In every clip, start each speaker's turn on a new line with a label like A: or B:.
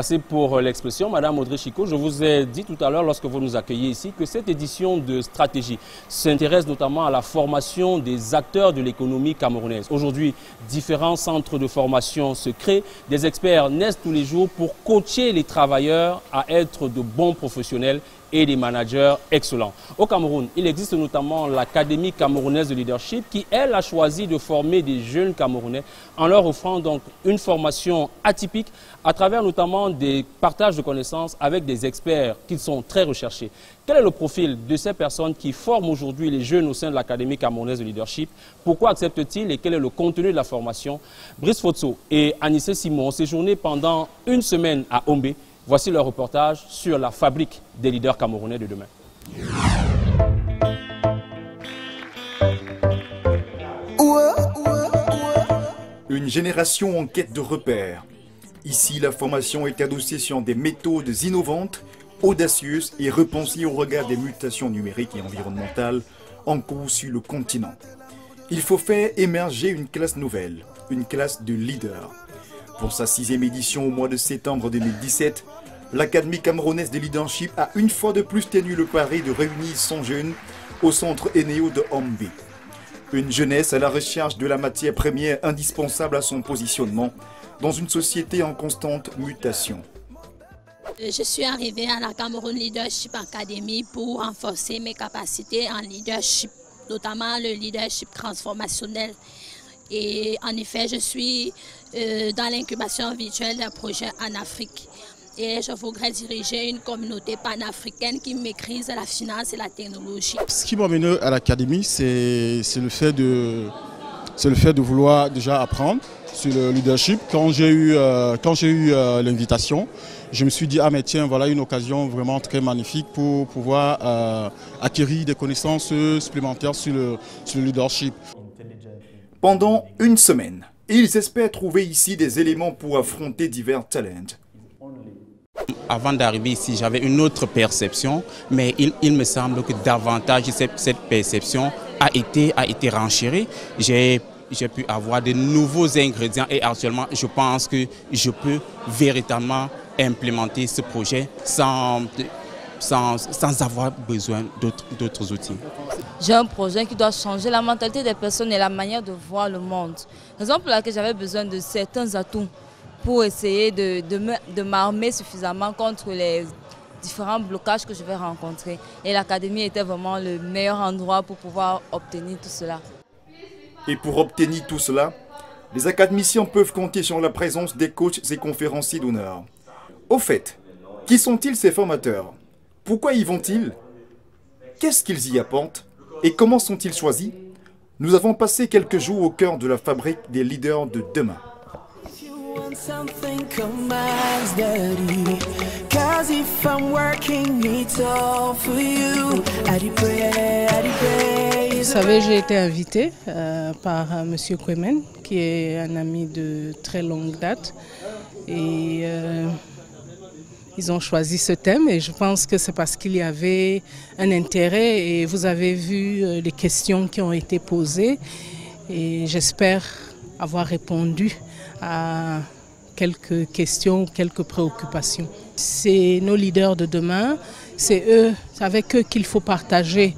A: Merci pour l'expression, Madame Audrey Chicot. Je vous ai dit tout à l'heure, lorsque vous nous accueillez ici, que cette édition de Stratégie s'intéresse notamment à la formation des acteurs de l'économie camerounaise. Aujourd'hui, différents centres de formation se créent. Des experts naissent tous les jours pour coacher les travailleurs à être de bons professionnels et des managers excellents. Au Cameroun, il existe notamment l'Académie camerounaise de leadership qui, elle, a choisi de former des jeunes Camerounais en leur offrant donc une formation atypique à travers notamment des partages de connaissances avec des experts qui sont très recherchés. Quel est le profil de ces personnes qui forment aujourd'hui les jeunes au sein de l'Académie camerounaise de leadership? Pourquoi acceptent-ils et quel est le contenu de la formation? Brice Fotso et Anissé Simon ont séjourné pendant une semaine à Hombé. Voici leur reportage sur la fabrique des leaders camerounais de demain.
B: Une génération en quête de repères. Ici, la formation est adossée sur des méthodes innovantes, audacieuses et repensées au regard des mutations numériques et environnementales en cours sur le continent. Il faut faire émerger une classe nouvelle, une classe de leaders. Pour sa 6e édition au mois de septembre 2017, l'Académie camerounaise de leadership a une fois de plus tenu le pari de réunir 100 jeunes au centre Eneo de Hombé. Une jeunesse à la recherche de la matière première indispensable à son positionnement dans une société en constante mutation.
C: Je suis arrivée à la Cameroun Leadership Academy pour renforcer mes capacités en leadership, notamment le leadership transformationnel. Et en effet, je suis dans l'incubation virtuelle d'un projet en Afrique. Et je voudrais diriger une communauté panafricaine qui maîtrise la finance et la technologie.
D: Ce qui m'a mené à l'académie, c'est le fait de vouloir déjà apprendre sur le leadership. Quand j'ai eu l'invitation, je me suis dit, ah mais tiens, voilà une occasion vraiment très magnifique pour pouvoir acquérir des connaissances supplémentaires sur le leadership.
B: Pendant une semaine, ils espèrent trouver ici des éléments pour affronter divers talents.
E: Avant d'arriver ici, j'avais une autre perception, mais il me semble que davantage cette perception a été renchérie. J'ai pu avoir de nouveaux ingrédients et actuellement, je pense que je peux véritablement implémenter ce projet sans avoir besoin d'autres outils.
F: J'ai un projet qui doit changer la mentalité des personnes et la manière de voir le monde. Raison pour laquelle j'avais besoin de certains atouts pour essayer de m'armer suffisamment contre les différents blocages que je vais rencontrer. Et l'académie était vraiment le meilleur endroit pour pouvoir obtenir tout cela.
B: Et pour obtenir tout cela, les académiciens peuvent compter sur la présence des coachs et conférenciers d'honneur. Au fait, qui sont-ils ces formateurs? Pourquoi y vont-ils? Qu'est-ce qu'ils y apportent? Et comment sont-ils choisis? Nous avons passé quelques jours au cœur de la fabrique des leaders de demain.
G: Vous savez, j'ai été invitée par M. Kwemen, qui est un ami de très longue date. Et ils ont choisi ce thème et je pense que c'est parce qu'il y avait un intérêt et vous avez vu les questions qui ont été posées et j'espère avoir répondu à quelques questions, quelques préoccupations. C'est nos leaders de demain, c'est avec eux qu'il faut partager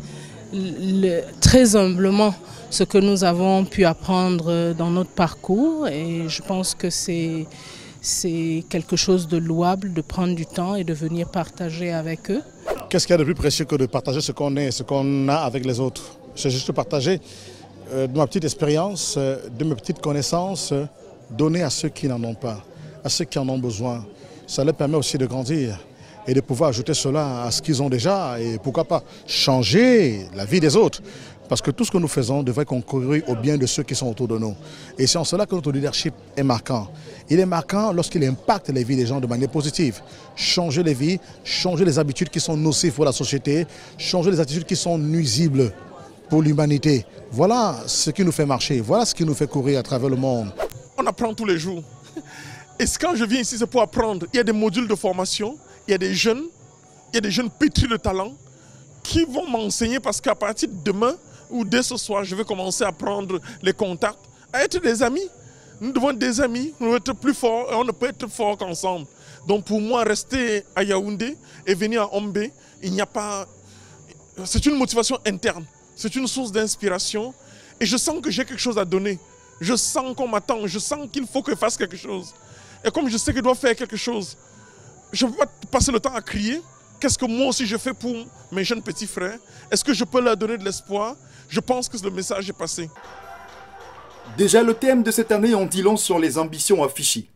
G: très humblement ce que nous avons pu apprendre dans notre parcours et je pense que c'est quelque chose de louable de prendre du temps et de venir partager avec eux.
D: Qu'est-ce qu'il y a de plus précieux que de partager ce qu'on est, ce qu'on a avec les autres? C'est juste partager de ma petite expérience, de mes petites connaissances, donner à ceux qui n'en ont pas, à ceux qui en ont besoin. Ça leur permet aussi de grandir et de pouvoir ajouter cela à ce qu'ils ont déjà et pourquoi pas changer la vie des autres. Parce que tout ce que nous faisons devrait concourir au bien de ceux qui sont autour de nous. Et c'est en cela que notre leadership est marquant. Il est marquant lorsqu'il impacte les vies des gens de manière positive. Changer les vies, changer les habitudes qui sont nocives pour la société, changer les attitudes qui sont nuisibles pour l'humanité. Voilà ce qui nous fait marcher, voilà ce qui nous fait courir à travers le monde.
H: On apprend tous les jours. Et quand je viens ici, c'est pour apprendre. Il y a des modules de formation, il y a des jeunes pétris de talent qui vont m'enseigner parce qu'à partir de demain, ou dès ce soir, je vais commencer à prendre les contacts, à être des amis. Nous devons être des amis, nous devons être plus forts et on ne peut être fort qu'ensemble. Donc pour moi, rester à Yaoundé et venir à Hombé, il n'y a pas... C'est une motivation interne, c'est une source d'inspiration et je sens que j'ai quelque chose à donner. Je sens qu'on m'attend, je sens qu'il faut que je fasse quelque chose. Et comme je sais que je dois faire quelque chose, je ne peux pas passer le temps à crier. Qu'est-ce que moi aussi je fais pour mes jeunes petits frères? Est-ce que je peux leur donner de l'espoir? Je pense que le message est passé.
B: Déjà, le thème de cette année en dit long sur les ambitions affichées.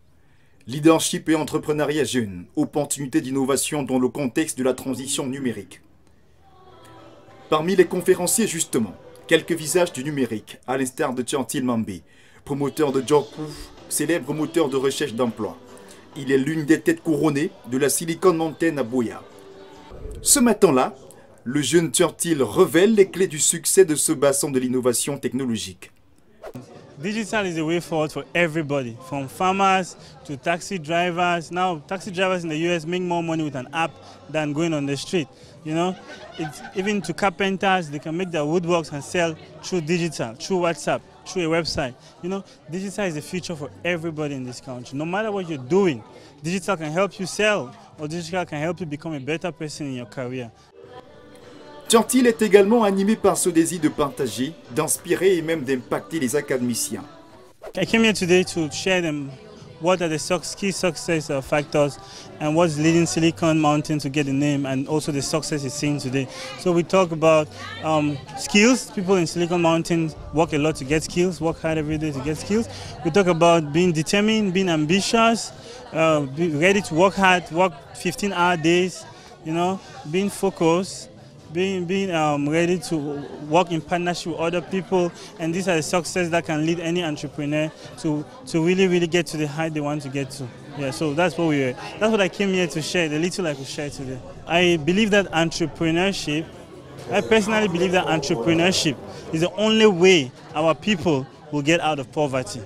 B: Leadership et entrepreneuriat jeune, opportunités d'innovation dans le contexte de la transition numérique. Parmi les conférenciers, justement, quelques visages du numérique, à l'instar de Tchortil Mambé, promoteur de Djokou, célèbre moteur de recherche d'emploi. Il est l'une des têtes couronnées de la Silicon Mountain à Buea. Ce matin-là, le jeune Tchortil révèle les clés du succès de ce bassin de l'innovation technologique.
I: Digital is the way forward for everybody, from farmers to taxi drivers. Now, taxi drivers in the US make more money with an app than going on the street. You know, it's even to carpenters, they can make their woodworks and sell through digital, through WhatsApp, through a website. You know, digital is the future for everybody in this country. No matter what you're doing, digital can help you sell, or digital can help you become a better person in your career.
B: Tchortil est également animé par ce désir de partager, d'inspirer et même d'impacter les académiciens.
I: I came here today to share them what are the key success factors and what's leading Silicon Mountain to get the name and also the success it's seeing today. So we talk about skills. People in Silicon Mountain work a lot to get skills, work hard every day to get skills. We talk about being determined, being ambitious, be ready to work hard, work 15-hour days, you know, being focused. Being ready to work in partnership with other people, and these are the success that can lead any entrepreneur to really get to the height they want to get to. Yeah, so that's what I came here to share, the little I could share today. I believe that I personally believe that entrepreneurship is the only way our people will get out of poverty,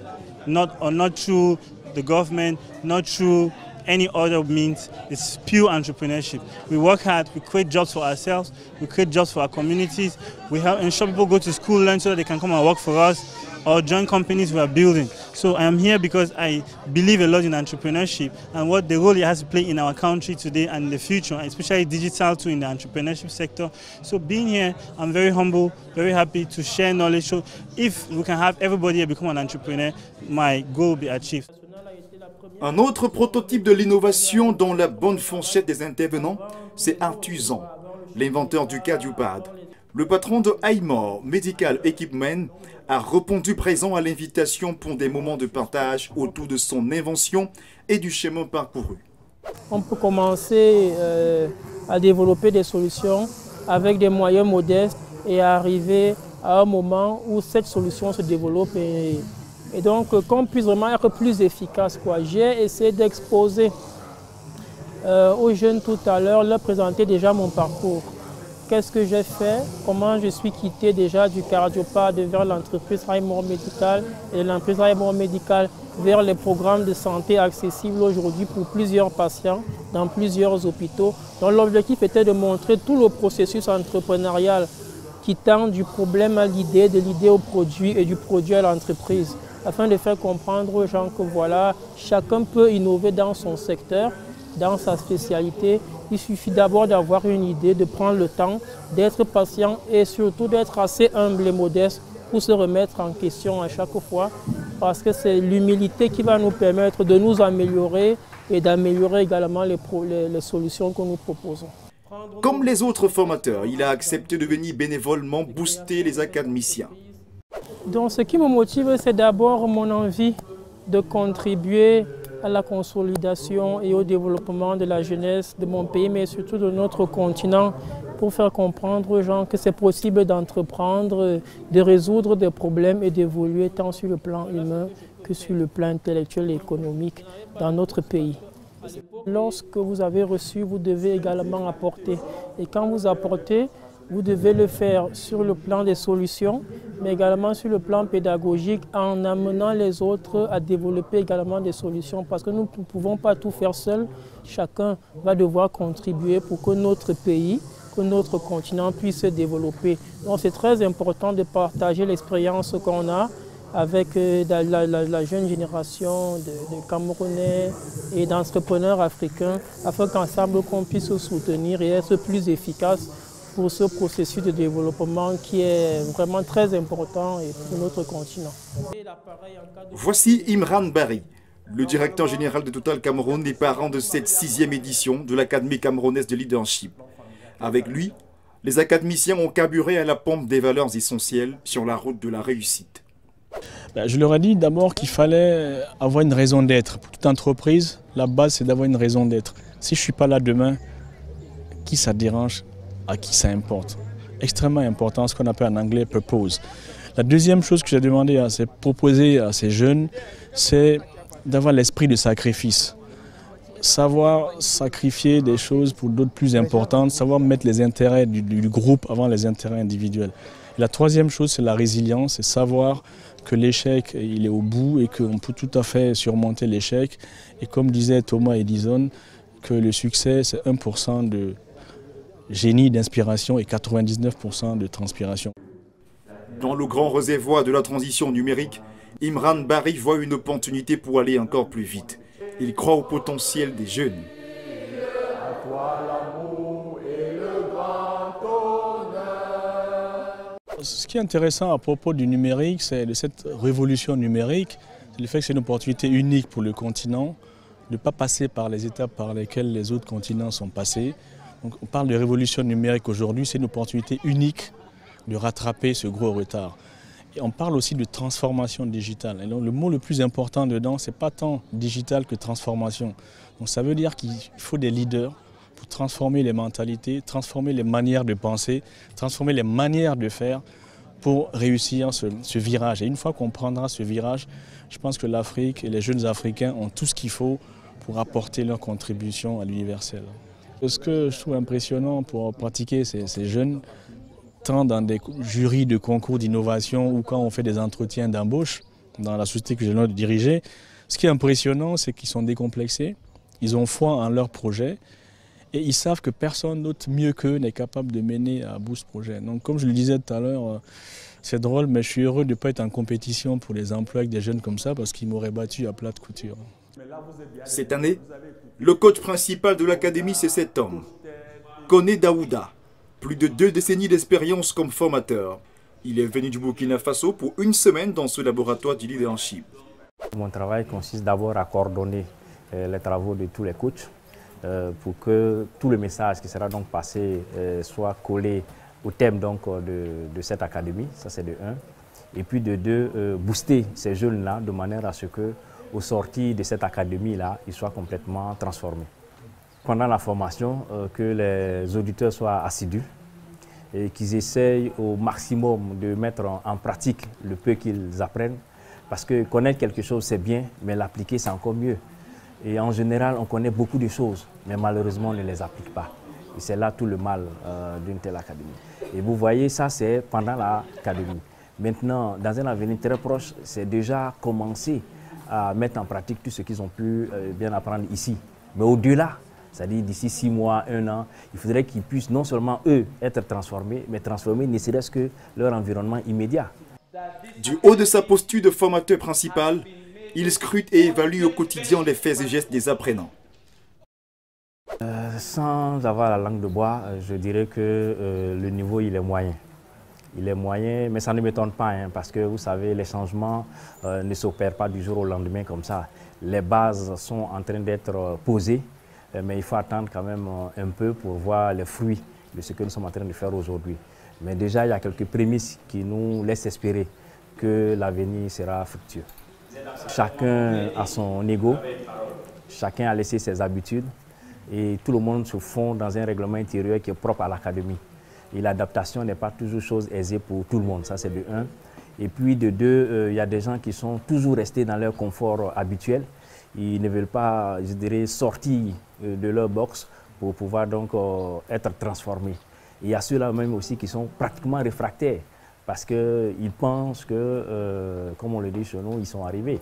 I: not through the government, not through any other means. It's pure entrepreneurship. We work hard, we create jobs for ourselves, we create jobs for our communities, we help ensure people go to school, learn so that they can come and work for us or join companies we are building. So I am here because I believe a lot in entrepreneurship and what the role it has to play in our country today and in the future, especially digital too in the entrepreneurship sector. So being here, I'm very humble, very happy to share knowledge. So if we can have everybody here become an entrepreneur, my goal will be achieved.
B: Un autre prototype de l'innovation dans la bonne fourchette des intervenants, c'est Artusan, l'inventeur du CardioPad. Le patron de Highmore Medical Equipment a répondu présent à l'invitation pour des moments de partage autour de son invention et du chemin parcouru.
J: On peut commencer à développer des solutions avec des moyens modestes et arriver à un moment où cette solution se développe et donc qu'on puisse vraiment être plus efficace. J'ai essayé d'exposer aux jeunes tout à l'heure, leur présenter déjà mon parcours. Qu'est-ce que j'ai fait? Comment je suis quitté déjà du CardioPad vers l'entreprise Highmore Medical et l'entreprise Highmore Medical vers les programmes de santé accessibles aujourd'hui pour plusieurs patients dans plusieurs hôpitaux. Donc l'objectif était de montrer tout le processus entrepreneurial qui tend du problème à l'idée, de l'idée au produit et du produit à l'entreprise, afin de faire comprendre aux gens que voilà, chacun peut innover dans son secteur, dans sa spécialité. Il suffit d'abord d'avoir une idée, de prendre le temps, d'être patient et surtout d'être assez humble et modeste pour se remettre en question à chaque fois, parce que c'est l'humilité qui va nous permettre de nous améliorer et d'améliorer également les solutions que nous proposons.
B: Comme les autres formateurs, il a accepté de venir bénévolement booster les académiciens.
J: Donc ce qui me motive, c'est d'abord mon envie de contribuer à la consolidation et au développement de la jeunesse de mon pays, mais surtout de notre continent, pour faire comprendre aux gens que c'est possible d'entreprendre, de résoudre des problèmes et d'évoluer tant sur le plan humain que sur le plan intellectuel et économique dans notre pays. Lorsque vous avez reçu, vous devez également apporter. Et quand vous apportez, vous devez le faire sur le plan des solutions, mais également sur le plan pédagogique, en amenant les autres à développer également des solutions. Parce que nous ne pouvons pas tout faire seuls. Chacun va devoir contribuer pour que notre pays, que notre continent puisse se développer. Donc c'est très important de partager l'expérience qu'on a avec la jeune génération de Camerounais et d'entrepreneurs africains, afin qu'ensemble qu'on puisse se soutenir et être plus efficace pour ce processus de développement qui est vraiment très important pour notre continent.
B: Voici Imran Bari, le directeur général de Total Cameroun et parrain de cette 6e édition de l'Académie camerounaise de leadership. Avec lui, les académiciens ont carburé à la pompe des valeurs essentielles sur la route de la réussite.
K: Je leur ai dit d'abord qu'il fallait avoir une raison d'être. Pour toute entreprise, la base c'est d'avoir une raison d'être. Si je ne suis pas là demain, qui ça dérange, à qui ça importe. Extrêmement important, ce qu'on appelle en anglais purpose. La deuxième chose que j'ai demandé à proposer à ces jeunes, c'est d'avoir l'esprit de sacrifice. Savoir sacrifier des choses pour d'autres plus importantes, savoir mettre les intérêts du groupe avant les intérêts individuels. Et la troisième chose, c'est la résilience, c'est savoir que l'échec, il est au bout et qu'on peut tout à fait surmonter l'échec. Et comme disait Thomas Edison, que le succès, c'est 1% de génie, d'inspiration et 99% de transpiration.
B: Dans le grand réservoir de la transition numérique, Imran Bari voit une opportunité pour aller encore plus vite. Il croit au potentiel des jeunes.
K: Ce qui est intéressant à propos du numérique, c'est de cette révolution numérique, c'est le fait que c'est une opportunité unique pour le continent, de ne pas passer par les étapes par lesquelles les autres continents sont passés. Donc on parle de révolution numérique aujourd'hui, c'est une opportunité unique de rattraper ce gros retard. Et on parle aussi de transformation digitale. Et donc le mot le plus important dedans, ce n'est pas tant digital que transformation. Donc ça veut dire qu'il faut des leaders pour transformer les mentalités, transformer les manières de penser, transformer les manières de faire pour réussir ce virage. Et une fois qu'on prendra ce virage, je pense que l'Afrique et les jeunes Africains ont tout ce qu'il faut pour apporter leur contribution à l'universel. Ce que je trouve impressionnant pour pratiquer ces jeunes, tant dans des jurys de concours d'innovation ou quand on fait des entretiens d'embauche dans la société que j'ai l'honneur de diriger, ce qui est impressionnant, c'est qu'ils sont décomplexés, ils ont foi en leur projet et ils savent que personne d'autre mieux qu'eux n'est capable de mener à bout ce projet. Donc comme je le disais tout à l'heure, c'est drôle, mais je suis heureux de ne pas être en compétition pour les emplois avec des jeunes comme ça parce qu'ils m'auraient battu à plate couture.
B: Cette année, le coach principal de l'académie, c'est cet homme, Koné Daouda. Plus de 2 décennies d'expérience comme formateur. Il est venu du Burkina Faso pour une semaine dans ce laboratoire du leadership.
L: Mon travail consiste d'abord à coordonner les travaux de tous les coachs pour que tout le message qui sera donc passé soit collé au thème donc, de cette académie, ça c'est de 1. Et puis de 2, booster ces jeunes-là de manière à ce qu'au sortir de cette académie-là, ils soient complètement transformés. Pendant la formation, que les auditeurs soient assidus et qu'ils essayent au maximum de mettre en pratique le peu qu'ils apprennent. Parce que connaître quelque chose, c'est bien, mais l'appliquer, c'est encore mieux. Et en général, on connaît beaucoup de choses, mais malheureusement, on ne les applique pas. Et c'est là tout le mal d'une telle académie. Et vous voyez, ça, c'est pendant l'académie. Maintenant, dans un avenir très proche, c'est déjà commencer à mettre en pratique tout ce qu'ils ont pu bien apprendre ici. Mais au-delà, c'est-à-dire d'ici 6 mois, 1 an, il faudrait qu'ils puissent non seulement eux être transformés, mais transformer ne serait-ce que leur environnement immédiat.
B: Du haut de sa posture de formateur principal, il scrute et évalue au quotidien les faits et gestes des apprenants.
L: Sans avoir la langue de bois, je dirais que le niveau il est moyen. Il est moyen, mais ça ne m'étonne pas, hein, parce que vous savez, les changements ne s'opèrent pas du jour au lendemain comme ça. Les bases sont en train d'être posées. Mais il faut attendre quand même un peu pour voir les fruits de ce que nous sommes en train de faire aujourd'hui. Mais déjà, il y a quelques prémices qui nous laissent espérer que l'avenir sera fructueux. Chacun a son ego, chacun a laissé ses habitudes et tout le monde se fond dans un règlement intérieur qui est propre à l'académie. Et l'adaptation n'est pas toujours chose aisée pour tout le monde, ça c'est de 1. Et puis de 2, il y a des gens qui sont toujours restés dans leur confort habituel. Ils ne veulent pas, je dirais, sortir de leur box pour pouvoir donc être transformés. Et il y a ceux-là même aussi qui sont pratiquement réfractaires parce qu'ils pensent que, comme on le dit chez nous, ils sont arrivés.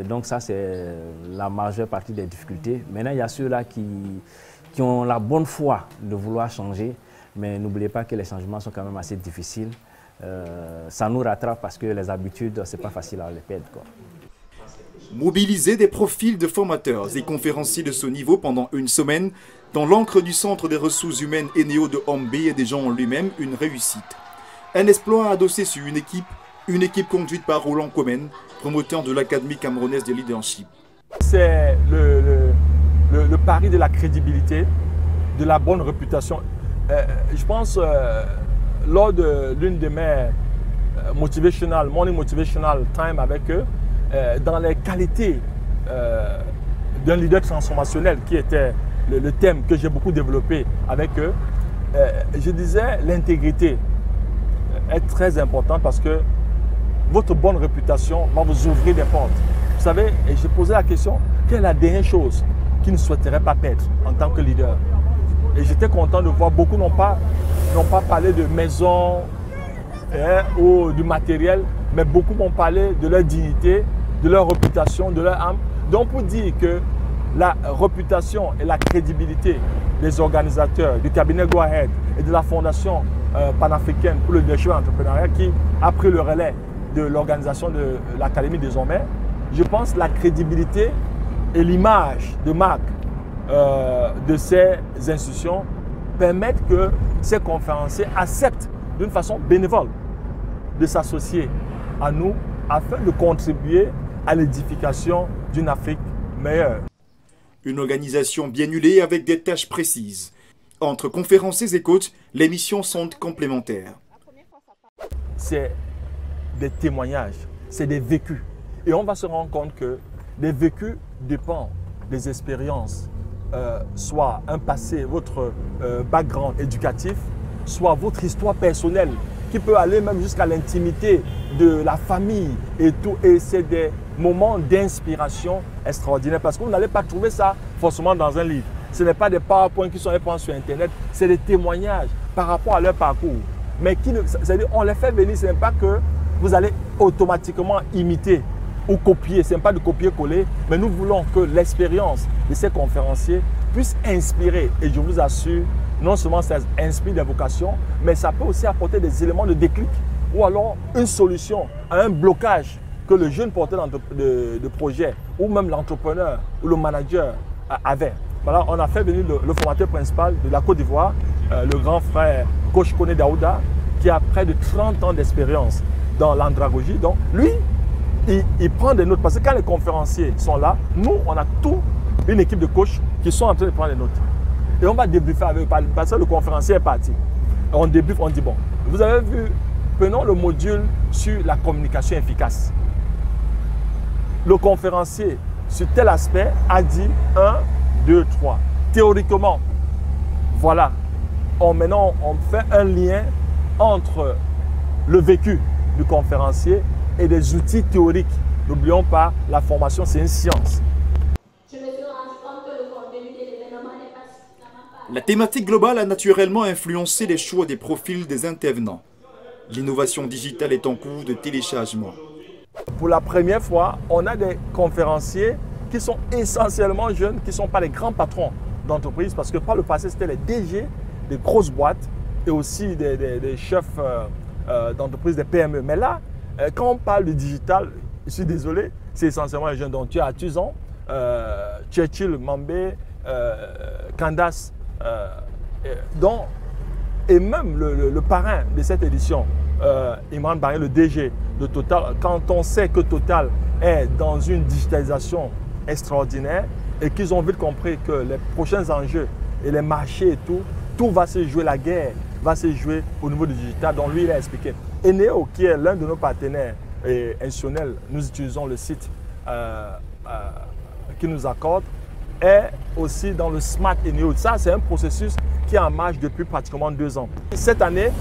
L: Donc ça, c'est la majeure partie des difficultés. Maintenant, il y a ceux-là qui ont la bonne foi de vouloir changer, mais n'oubliez pas que les changements sont quand même assez difficiles. ça nous rattrape parce que les habitudes, c'est pas facile à les perdre, quoi.
B: Mobiliser des profils de formateurs et conférenciers de ce niveau pendant une semaine dans l'encre du Centre des ressources humaines ENEO de Hombe et des gens en lui-même, une réussite. Un exploit adossé sur une équipe conduite par Roland Koumen, promoteur de l'Académie camerounaise de leadership.
M: C'est le pari de la crédibilité, de la bonne réputation. Je pense, lors de l'une de mes morning motivational time avec eux, dans les qualités d'un leader transformationnel qui était le thème que j'ai beaucoup développé avec eux, je disais l'intégrité est très importante parce que votre bonne réputation va vous ouvrir des portes. Vous savez, et j'ai posé la question, quelle est la dernière chose qu'ils ne souhaiteraient pas perdre en tant que leader? Et j'étais content de voir beaucoup n'ont pas parlé de maison ou du matériel, mais beaucoup m'ont parlé de leur dignité, de leur réputation, de leur âme. Donc pour dire que la réputation et la crédibilité des organisateurs, du cabinet Go Ahead et de la Fondation panafricaine pour le leadership entrepreneurial qui a pris le relais de l'organisation de l'Académie désormais, je pense que la crédibilité et l'image de marque de ces institutions permettent que ces conférenciers acceptent d'une façon bénévole de s'associer à nous afin de contribuer à l'édification d'une Afrique meilleure.
B: Une organisation bien huilée avec des tâches précises. Entre conférenciers et coachs, les missions sont complémentaires.
M: C'est des témoignages, c'est des vécus. Et on va se rendre compte que les vécus dépendent des expériences, soit un passé, votre background éducatif, soit votre histoire personnelle, qui peut aller même jusqu'à l'intimité de la famille et tout. Et c'est des moments d'inspiration extraordinaires parce que vous n'allez pas trouver ça forcément dans un livre. Ce n'est pas des PowerPoint qui sont répandus sur Internet, c'est des témoignages par rapport à leur parcours. Mais c'est-à-dire, on les fait venir, ce n'est pas que vous allez automatiquement imiter ou copier, ce n'est pas de copier-coller, mais nous voulons que l'expérience de ces conférenciers puisse inspirer. Et je vous assure, non seulement ça inspire des vocations, mais ça peut aussi apporter des éléments de déclic ou alors une solution à un blocage que le jeune porteur de projet ou même l'entrepreneur ou le manager avait. Voilà, on a fait venir le formateur principal de la Côte d'Ivoire, le grand frère Coach Kone Daouda, qui a près de 30 ans d'expérience dans l'andragogie. Donc lui, il prend des notes parce que quand les conférenciers sont là, nous, on a toute une équipe de coachs qui sont en train de prendre des notes. Et on va débriefer avec eux parce que le conférencier est parti. On débriefe, on dit bon, vous avez vu, prenons le module sur la communication efficace. Le conférencier, sur tel aspect, a dit 1, 2, 3. Théoriquement, voilà. Maintenant, on fait un lien entre le vécu du conférencier et des outils théoriques. N'oublions pas, la formation, c'est une science.
B: La thématique globale a naturellement influencé les choix des profils des intervenants. L'innovation digitale est en cours de téléchargement.
M: Pour la première fois, on a des conférenciers qui sont essentiellement jeunes, qui ne sont pas les grands patrons d'entreprise, parce que par le passé, c'était les DG des grosses boîtes et aussi des chefs d'entreprise, des PME. Mais là, quand on parle de digital, je suis désolé, c'est essentiellement les jeunes. Donc tu as Tuzon, Churchill, Mambé, Candace, et même le parrain de cette édition, Imran Barry, le DG de Total, quand on sait que Total est dans une digitalisation extraordinaire et qu'ils ont vite compris que les prochains enjeux et les marchés et tout va se jouer, la guerre va se jouer au niveau du digital. Donc lui, il a expliqué. Eneo, qui est l'un de nos partenaires institutionnels, nous utilisons le site qui nous accorde, est aussi dans le Smart Eneo. Ça, c'est un processus qui est en marche depuis pratiquement 2 ans. Cette année,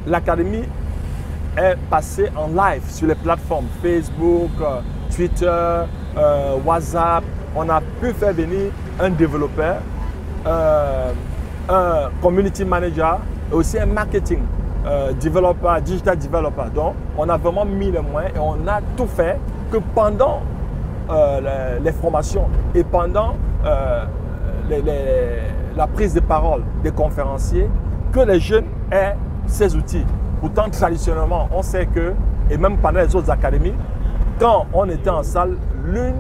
M: l'Académie est passée en live sur les plateformes Facebook, Twitter, WhatsApp. On a pu faire venir un développeur, un community manager et aussi un marketing developer, digital developer. Donc, on a vraiment mis les moyens et on a tout fait que pendant les formations et pendant la prise de parole des conférenciers, que les jeunes aient ces outils. Pourtant, traditionnellement, on sait que, et même pendant les autres académies, quand on était en salle, l'une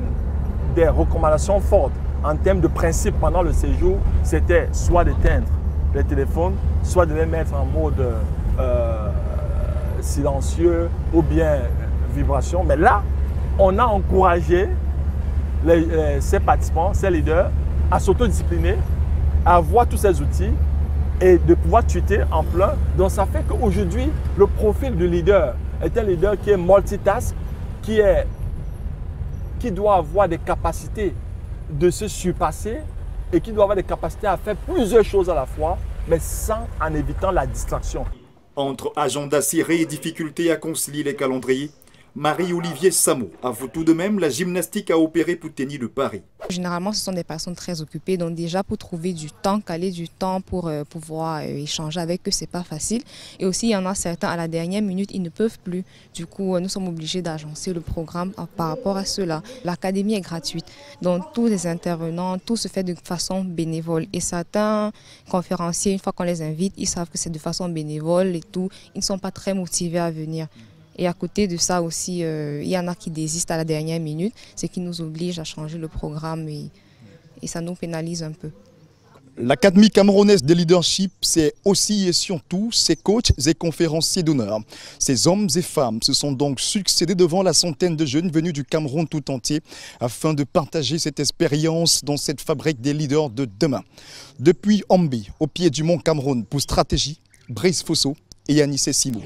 M: des recommandations fortes en termes de principe pendant le séjour, c'était soit d'éteindre les téléphones, soit de les mettre en mode silencieux ou bien vibration. Mais là, on a encouragé ces participants, ces leaders, à s'autodiscipliner, à avoir tous ces outils et de pouvoir tweeter en plein. Donc ça fait qu'aujourd'hui, le profil du leader est un leader qui est multitask, qui doit avoir des capacités de se surpasser et qui doit avoir des capacités à faire plusieurs choses à la fois, mais en évitant la distraction.
B: Entre agenda serré et difficulté à concilier les calendriers, Marie-Olivier Samo avoue tout de même la gymnastique à opérer pour tenir le pari.
N: Généralement, ce sont des personnes très occupées, donc déjà pour trouver du temps, caler du temps pour pouvoir échanger avec eux, c'est pas facile. Et aussi, il y en a certains, à la dernière minute, ils ne peuvent plus. Du coup, nous sommes obligés d'agencer le programme par rapport à cela. L'académie est gratuite, donc tous les intervenants, tout se fait de façon bénévole. Et certains conférenciers, une fois qu'on les invite, ils savent que c'est de façon bénévole et tout. Ils ne sont pas très motivés à venir. Et à côté de ça aussi, il y en a qui désistent à la dernière minute, ce qui nous oblige à changer le programme et ça nous pénalise un peu.
B: L'Académie camerounaise de leadership, c'est aussi et surtout ses coachs et conférenciers d'honneur. Ces hommes et femmes se sont donc succédés devant la centaine de jeunes venus du Cameroun tout entier afin de partager cette expérience dans cette fabrique des leaders de demain. Depuis Ombi, au pied du mont Cameroun, pour Stratégie, Brice Fosso et Yannis Simo.